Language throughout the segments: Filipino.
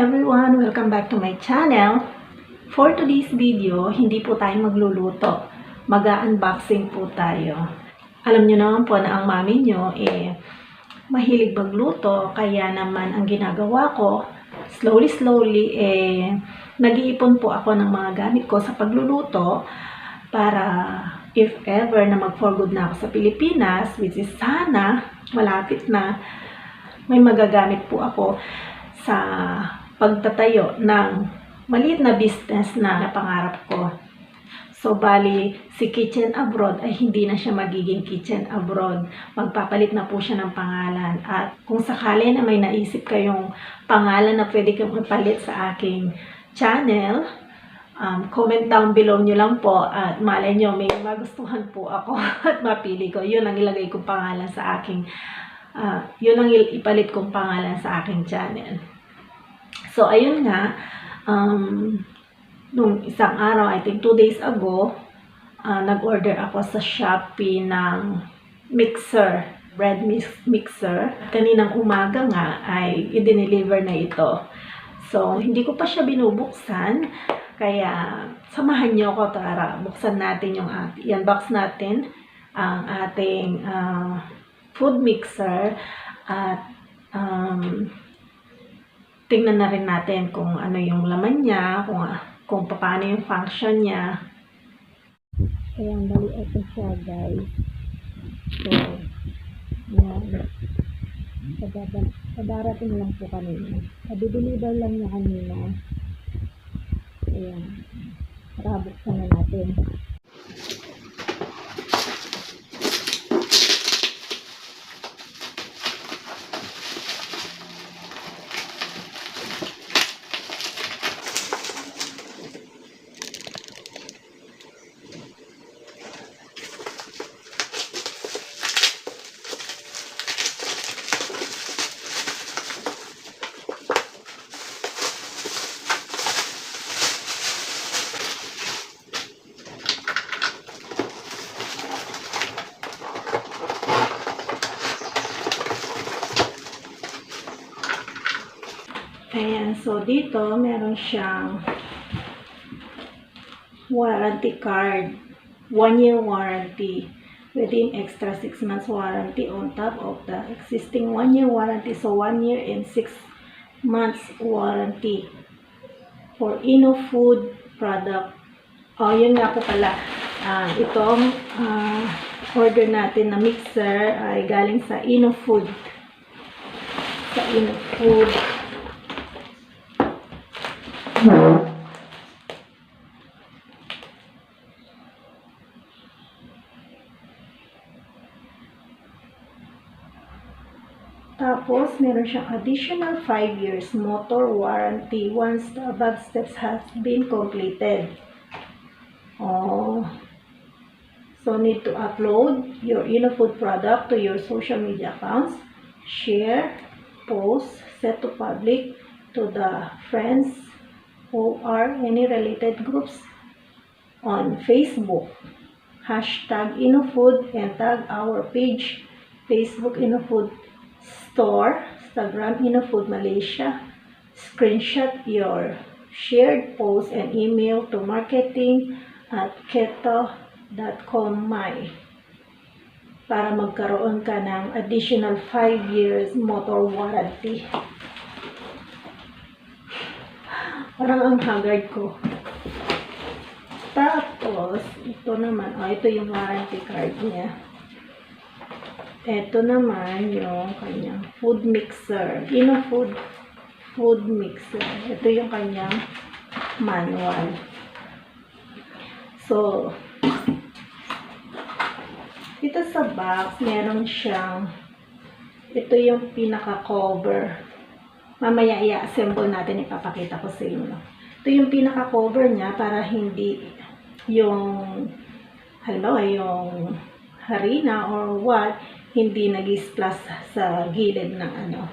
everyone! Welcome back to my channel. For today's video, hindi po tayo magluluto. Mag-unboxing po tayo. Alam nyo naman po na ang mami nyo mahilig magluto. Kaya naman ang ginagawa ko, slowly nag-iipon po ako ng mga gamit ko sa pagluluto para if ever na mag-for good na ako sa Pilipinas, which is sana, malapit na, may magagamit po ako sa pagtatayo ng maliit na business na pangarap ko. So, bali, si Kitchen Abroad ay hindi na siya magiging Kitchen Abroad. Magpapalit na po siya ng pangalan. At kung sakali na may naisip kayong pangalan na pwede kang ipalit sa aking channel, comment down below nyo lang po at malay nyo may magustuhan po ako at mapili ko. Yun ang ilagay kong pangalan sa aking yun ang ipalit kong pangalan sa aking channel. So, ayun nga, nung isang araw, I think 2 days ago, nag-order ako sa Shopee ng mixer, bread mixer. Kaninang umaga nga ay i-deliver na ito. So, hindi ko pa siya binubuksan, kaya samahan niyo ako, tara, buksan natin i-unbox natin ang ating food mixer at tingnan na rin natin kung ano yung laman niya, kung paano yung function niya. Kaya bali ito siya, guys. So, padarating lang po kanina. Pabideliver lang niya kanina. Ayan. Tara, buksan na natin. Ayan, so dito meron siyang warranty card, 1-year warranty, within extra 6 months warranty on top of the existing 1-year warranty. So 1 year and 6 months warranty for innofood product. Oh, yun nga po pala, itong order natin na mixer ay galing sa innofood. Sa innofood. Tapos, meron siyang additional 5 years motor warranty once the above steps has been completed. Oh. So, need to upload your innofood product to your social media accounts, share, post, set to public to the friends who are any related groups on Facebook. Hashtag innofood and tag our page, Facebook innofood store, Instagram innofood Malaysia. Screenshot your shared post and email to marketing@keto.com.my para magkaroon ka ng additional 5 years motor warranty. Parang ang haggard ko. Tapos, ito naman, ito yung warranty card niya. Ito naman yung kanyang food mixer. Innofood food mixer. Ito yung kanyang manual. So, dito sa box, meron siyang, ito yung pinaka-cover. Mamaya i-assemble natin, ipapakita ko sa inyo. Ito yung pinaka-cover niya para hindi yung, halimbawa yung harina or what, hindi nag-splash sa gilid ng ano.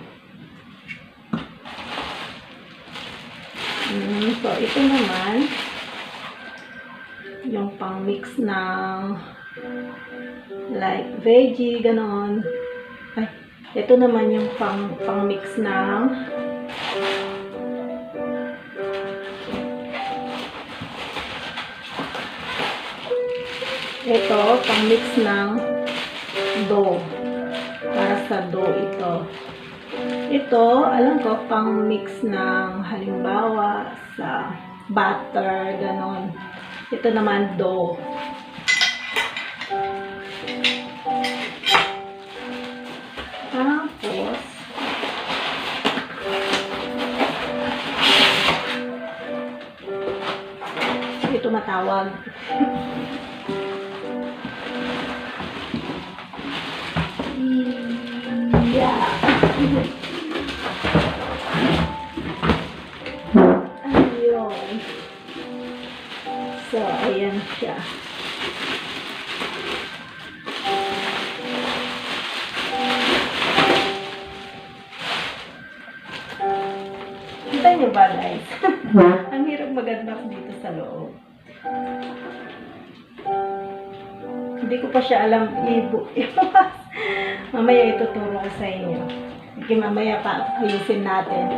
So, ito naman, yung pang-mix ng like veggie, ganon. Ay, ito naman yung pang-mix ng Ito, pang mix ng dough. Para sa dough ito. Ito, alam ko, pang mix ng halimbawa sa butter, ganon. Ito naman dough. Tapos, ito matawag. Yeah. Ayun. So, ayan siya. Kita niyo ba, guys? Ang hirap mag-unbox dito sa loob. Hindi ko pa siya alam i-bukas. Mamaya ituturo ko sa inyo. Sige, mamaya pa ayusin natin.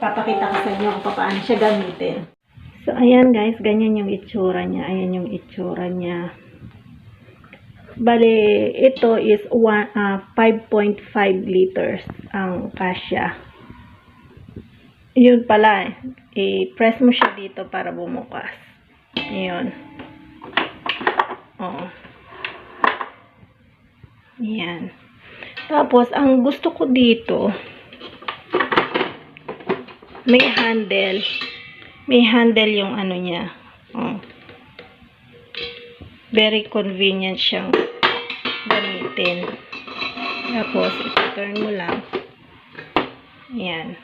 Papakita ko sa inyo kung paano siya gamitin. So, ayan guys, ganyan yung itsura niya. Ayan yung itsura niya. Bale, ito is 5.5 liters ang kasya. Yun pala, i-press mo siya dito para bumukas. Yun. Oo. Yan. Tapos, ang gusto ko dito, may handle. May handle yung ano niya. Oh. Very convenient siyang gamitin. Tapos, ito-turn mo lang. Yan.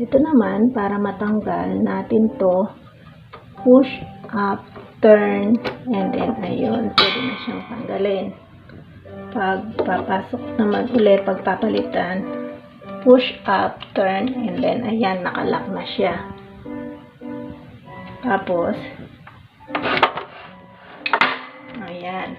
Ito naman, para matanggal natin to, push up, turn, and then, ayun, pwede na siyang tanggalin. Pag papasok naman ulit, pagpapalitan, push up, turn, and then, ayan, nakalock na siya. Tapos, ayan.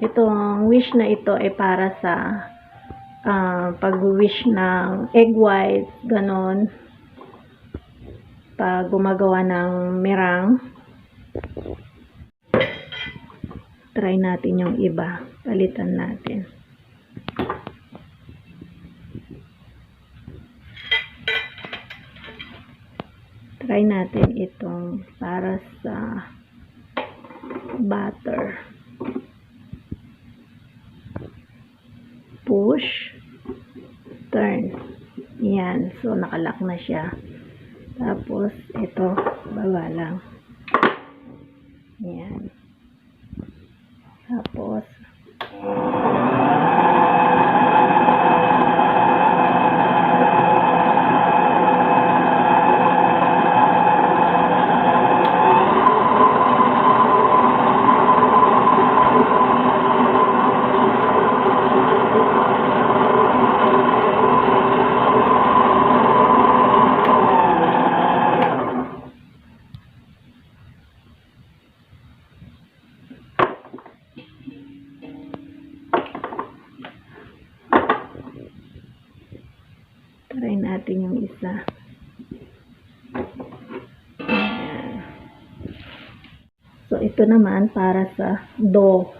Itong wish na ito ay para sa pag-wish ng egg whites, ganon. Pag gumagawa ng meringue. Try natin yung iba. Palitan natin. Try natin itong para sa butter. Push, turn. Yan. So, nakalock na siya. Tapos, ito, baba lang. Yan. Tapos, try natin yung isa. Ayan. So, ito naman para sa dough.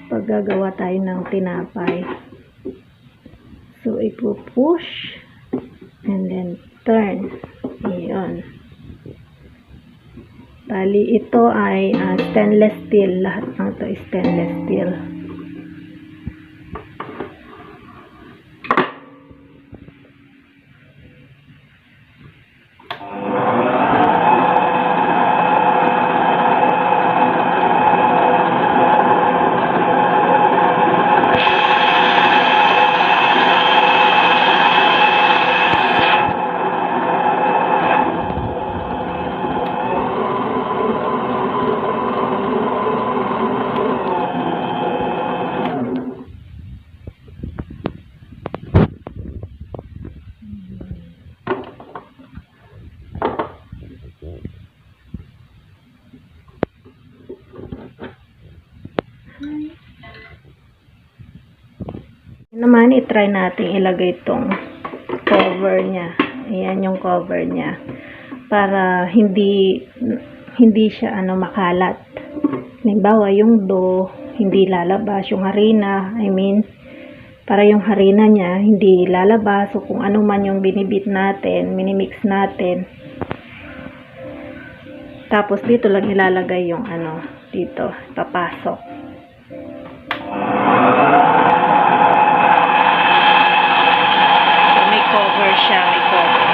Pag gagawa tayo ng tinapay. So, ipo-push and then turn. Ayan. Bali, ito ay stainless steel. Lahat ng ito is stainless steel. Naman, i-try natin ilagay itong cover niya. Ayan yung cover niya. Para hindi siya makalat. Halimbawa, yung dough, hindi lalabas. Yung harina, para yung harina niya, hindi lalabas. So, kung ano man yung binibit natin, minimix natin. Tapos, dito lang ilalagay yung dito, papasok. Siya may cover.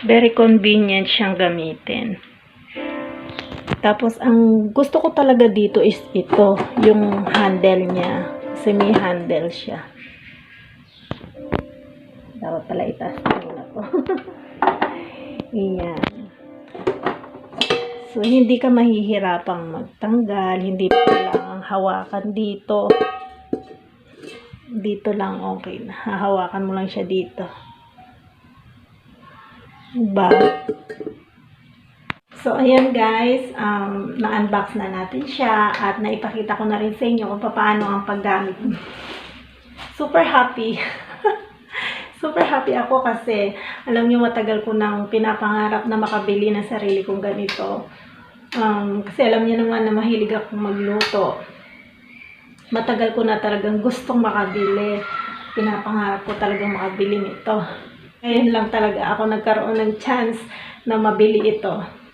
Very convenient siyang gamitin. Tapos, ang gusto ko talaga dito is ito, yung handle niya. Kasi may handle siya. Dapat pala itaas na to. Ayan. So, hindi ka mahihirapang magtanggal. Hindi pa lang hawakan dito. Dito lang okay na. Hahawakan mo lang siya dito. Diba? So, ayan guys, na-unbox na natin siya at naipakita ko na rin sa inyo kung paano ang paggamit. Super happy. Super happy ako kasi alam nyo matagal ko nang pinapangarap na makabili ng sarili kong ganito. Kasi alam nyo naman na mahilig akong magluto. Matagal ko na talagang gustong makabili. Pinapangarap ko talagang makabili nito. Ngayon lang talaga ako nagkaroon ng chance na mabili ito.